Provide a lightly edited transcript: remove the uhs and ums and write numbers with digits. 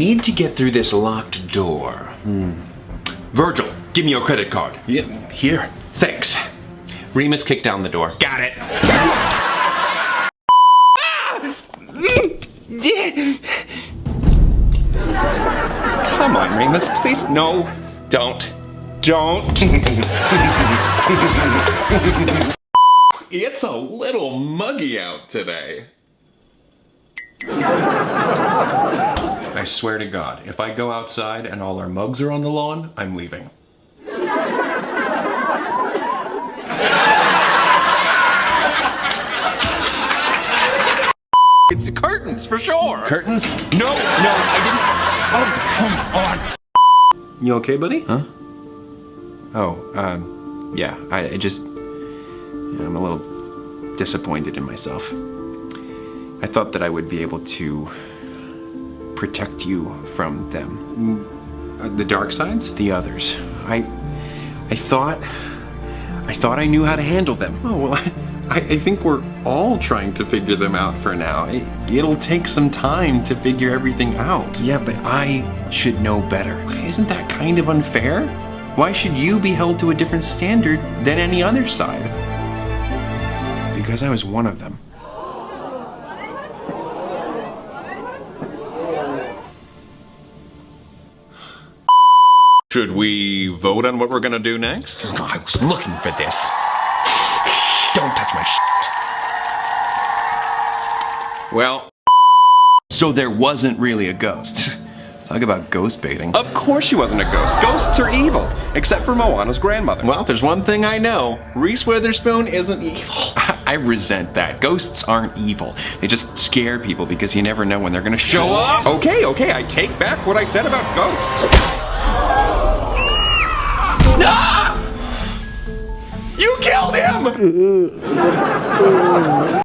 need to get through this locked door. Virgil, give me your credit card. Yeah, here. Thanks. Remus kicked down the door. Got it. Come on, Remus, please. No, don't. It's a little muggy out today. I swear to God, if I go outside and all our mugs are on the lawn, I'm leaving. It's curtains for sure. Curtains? No, I didn't. Oh, come on. You okay, buddy? Huh? Oh, yeah, I'm a little disappointed in myself. I thought that I would be able to protect you from them. The dark sides? The others. I thought I knew how to handle them. Oh, well, I think we're all trying to figure them out for now. It'll take some time to figure everything out. Yeah, but I should know better. Isn't that kind of unfair? Why should you be held to a different standard than any other side? Because I was one of them. Should we vote on what we're gonna do next? Oh, I was looking for this. Don't touch my shit. Well, So there wasn't really a ghost. Talk about ghost baiting. of course she wasn't a ghost. Ghosts are evil, except for Moana's grandmother. Well, if there's one thing I know, Reese Witherspoon isn't evil. I resent that. Ghosts aren't evil. They just scare people because you never know when they're gonna show up. Okay, I take back what I said about ghosts. You killed him!